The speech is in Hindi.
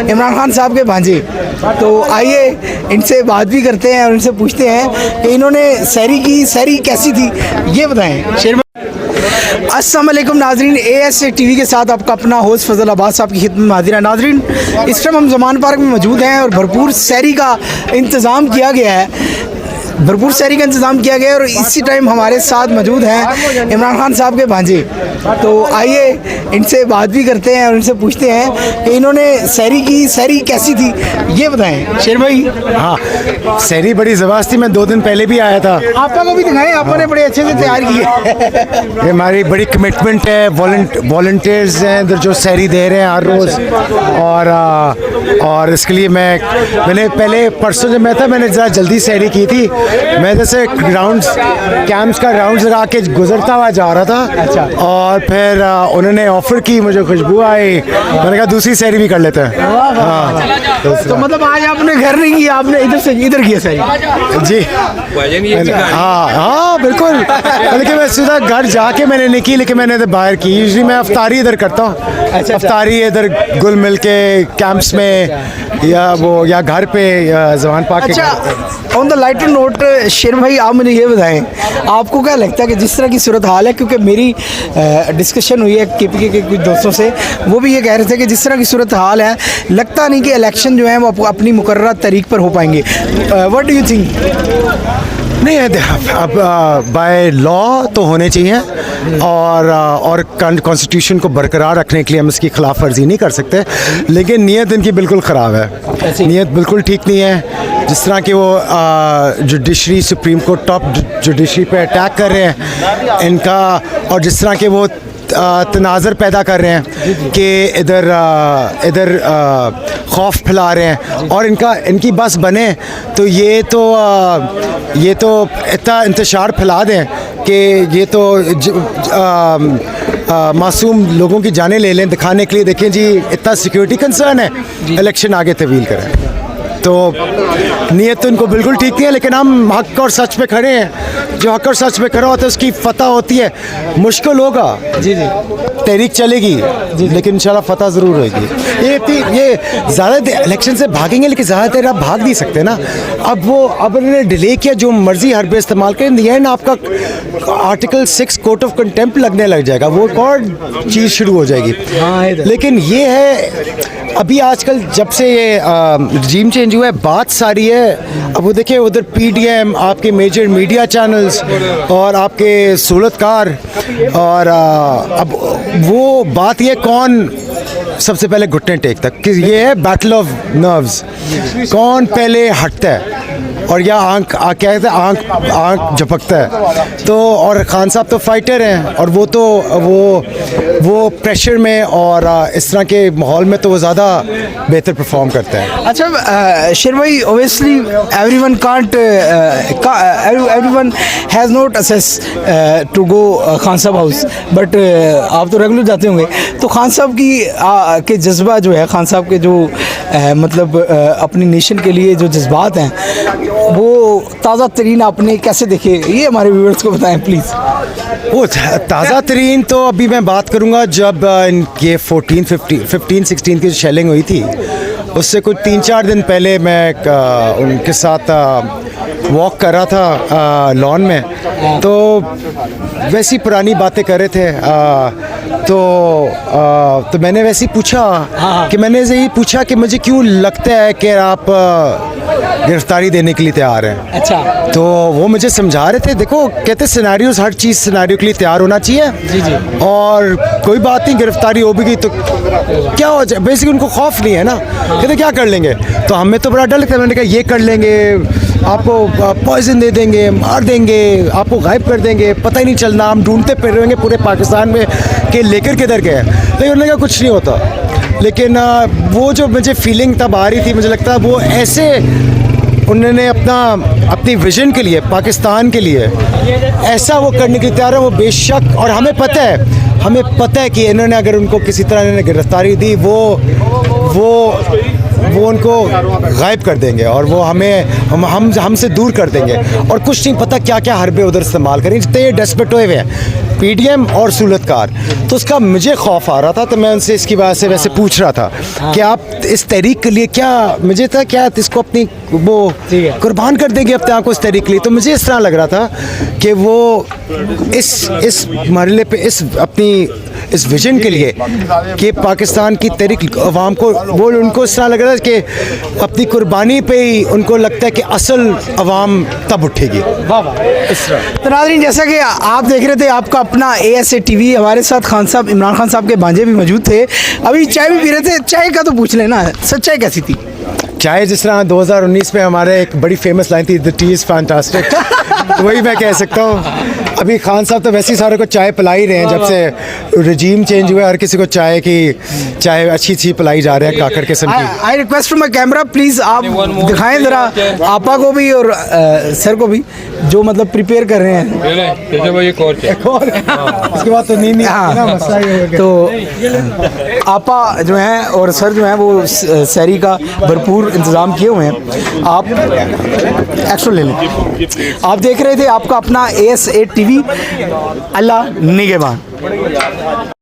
इमरान खान साहब के भांजे, तो आइए इनसे बात भी करते हैं और इनसे पूछते हैं कि इन्होंने सहरी की, सहरी कैसी थी ये बताएं। शेर अस्सलाम वालेकुम नाजरीन, AS TV के साथ आपका अपना होस्ट फजल अब्बास साहब की खिदमत में हाजिर है। नाजरीन, इस टाइम हम जमान पार्क में मौजूद हैं और भरपूर सहरी का इंतज़ाम किया गया है, भरपूर सहरी का इंतज़ाम किया गया है और इसी टाइम हमारे साथ मौजूद हैं इमरान खान साहब के भांजे, तो आइए इनसे बात भी करते हैं और इनसे पूछते हैं कि इन्होंने सहरी की, सहरी कैसी थी ये बताएं। शेर भाई, हाँ, सहरी बड़ी ज़बरदस्त थी। मैं 2 दिन पहले भी आया था। आपका को भी दिखाएं, आपने बड़े अच्छे से तैयार किए। ये हमारी बड़ी कमिटमेंट है, वॉलंटियर्स हैं इधर जो सहरी दे रहे हैं हर रोज़, और इसके लिए मैंने पहले परसों जब मैं था मैंने ज़रा जल्दी सहरी की थी। मैं जैसे कैंप्स का राउंड लगा के गुजरता हुआ जा रहा था। अच्छा। और फिर उन्होंने ऑफ़र की, मुझे खुशबू आई, मैंने कहा दूसरी सहरी भी कर लेते हैं। हाँ, तो मतलब आज आपने घर नहीं किया, आपने इधर से इधर किया सहरी? जी हाँ बिल्कुल, लेकिन मैं सीधा घर जाके मैंने नहीं की, लेकिन मैंने इधर बाहर की। यूजुअली मैं अफ्तारी इधर करता हूँ। अच्छा। अफ्तारी इधर गुल मिल के कैंप्स में या घर पे जवान पार्क। अच्छा, ऑन द लाइटर नोट शेर भाई, आप मुझे ये बताएं, आपको क्या लगता है कि जिस तरह की सूरत हाल है, क्योंकि मेरी डिस्कशन हुई है KPK के कुछ दोस्तों से, वो भी ये कह रहे थे कि जिस तरह की सूरत हाल है लगता नहीं कि इलेक्शन जो है वो अपनी मुकर्रर तारीख पर हो पाएंगे। What do you think? नहीं है, अब बाय लॉ तो होने चाहिए, और कॉन्स्टिट्यूशन को बरकरार रखने के लिए हम इसकी खिलाफ वर्जी नहीं कर सकते, लेकिन नीयत इनकी बिल्कुल ख़राब है। नीयत बिल्कुल ठीक नहीं है। जिस तरह कि वो judiciary, supreme court, top judiciary पे अटैक कर रहे हैं इनका, और जिस तरह के वो तनाज़र पैदा कर रहे हैं कि इधर खौफ फैला रहे हैं, और इनकी बस बने तो ये तो इतना इंतशार फैला दें कि ये तो मासूम लोगों की जानें ले लें, दिखाने के लिए देखें जी इतना सिक्योरिटी कंसर्न है, इलेक्शन आगे तवील करें। तो नीयत तो इनको बिल्कुल ठीक नहीं है, लेकिन हम हक और सच पे खड़े हैं। जो हक और सच पे खड़ा होता है उसकी फतह होती है। मुश्किल होगा, जी, तहरीक चलेगी, लेकिन इंशाल्लाह फतह ज़रूर होगी। ये ज़्यादा इलेक्शन से भागेंगे, लेकिन ज़्यादा देर आप भाग नहीं सकते ना। अब उन्होंने डिले किया, जो मर्जी हरबे इस्तेमाल करें, इन द एंड आपका आर्टिकल 6 कोर्ट ऑफ कंटेम्प्ट लगने लग जाएगा, वो एक और चीज़ शुरू हो जाएगी। लेकिन ये है, अभी आजकल जब से ये रजीम चेंज हुआ है, बात सारी है। अब वो देखिए उधर PDM, आपके मेजर मीडिया चैनल्स और आपके सहूलतकार, और अब वो बात ये कौन सबसे पहले घुटने टेकता है, कि ये है बैटल ऑफ नर्व्स, कौन पहले हटता है और या क्या कहते हैं आँख झपकता है। तो और खान साहब तो फाइटर हैं, और वो प्रेशर में और इस तरह के माहौल में तो वो ज़्यादा बेहतर परफॉर्म करते हैं। अच्छा शेर भाई, obviously everyone has not access to go Khan Sahab house, but आप तो रेगुलर जाते होंगे, तो खान साहब के जज्बा जो है, खान साहब के जो मतलब अपनी नेशन के लिए जो जज्बात हैं, वो ताज़ा तरीन आपने कैसे देखे, ये हमारे व्यूअर्स को बताएं प्लीज़। वो ताज़ा तरीन तो अभी मैं बात करूँगा जब इनके 15-16 की शेलिंग हुई थी, उससे कुछ 3-4 दिन पहले मैं उनके साथ वॉक कर रहा था लॉन में, तो वैसी पुरानी बातें कर रहे थे। तो मैंने वैसे ही पूछा कि कि मुझे क्यों लगता है कि आप गिरफ्तारी देने के लिए तैयार हैं। अच्छा। तो वो मुझे समझा रहे थे, देखो कहते सिनेरियोज, हर चीज़ सिनेरियो के लिए तैयार होना चाहिए। जी। और कोई बात नहीं, गिरफ्तारी हो भी गई तो क्या हो जाए, बेसिकली उनको खौफ नहीं है ना, कहते क्या कर लेंगे, तो हमें तो बड़ा डर लगता है। मैंने कहा ये कर लेंगे, आपको पॉइजन दे देंगे, मार देंगे, आपको गायब कर देंगे, पता ही नहीं चलना, हम ढूंढते फिर रहेंगे पूरे पाकिस्तान में कि लेकर किधर गए। लेकिन उन्होंने कहा कुछ नहीं होता। लेकिन वो जो मुझे फीलिंग तब आ रही थी, मुझे लगता है वो ऐसे उन्होंने अपनी विजन के लिए, पाकिस्तान के लिए ऐसा वो करने के लिए तैयार है, वो बेशक। और हमें पता है कि इन्होंने अगर उनको किसी तरह इन्होंने गिरफ्तारी दी, वो उनको गायब कर देंगे और वो हमसे दूर कर देंगे, और कुछ नहीं पता क्या क्या हरबे उधर इस्तेमाल करेंगे, जितने ये डेस्परेट हुए हैं। पीडीएम और सूलतकार, तो उसका मुझे खौफ आ रहा था, तो मैं उनसे इसकी वजह से वैसे पूछ रहा था कि आप इस तहरीक के लिए क्या, मुझे था क्या इसको अपनी वो कुर्बान कर देंगे अपने आप को इस तहरीक के लिए। तो मुझे इस तरह लग रहा था कि वो इस मरहले पे इस विजन के लिए कि पाकिस्तान की तहरीक अवाम को, वो उनको इस तरह लग रहा है कि अपनी कुर्बानी पे ही उनको लगता है कि असल अवाम तब उठेगी। इस तरह। तो नाज़रीन, जैसा कि आप देख रहे थे आपका अपना ASA TV, हमारे साथ खान साहब, इमरान खान साहब के भांजे भी मौजूद थे। अभी चाय भी पी रहे थे, चाय का तो पूछ लेना, सच्चाई कैसी थी? चाय जिस तरह 2019 में हमारे एक बड़ी फेमस लाइन थी, द टी इज़ फैंटास्टिक, वही मैं कह सकता हूँ। अभी खान साहब तो वैसे ही सारे को चाय पिला ही रहे हैं, जब से रजीम चेंज हुआ है हर किसी को चाय अच्छी पिलाई जा रही है काकड़ किस्म की। I request from my camera, please आप दिखाएं ज़रा आपा को भी और सर को भी, जो मतलब प्रिपेयर कर रहे हैं। उसके बाद तो नहीं हाँ, मसला ही हो गया। तो आपा जो हैं और सर जो हैं वो सहरी का भरपूर इंतज़ाम किए हुए हैं। आप एक्शन ले लें। आप देख रहे थे आपका अपना ASA TV, अल्लाह निगहबान।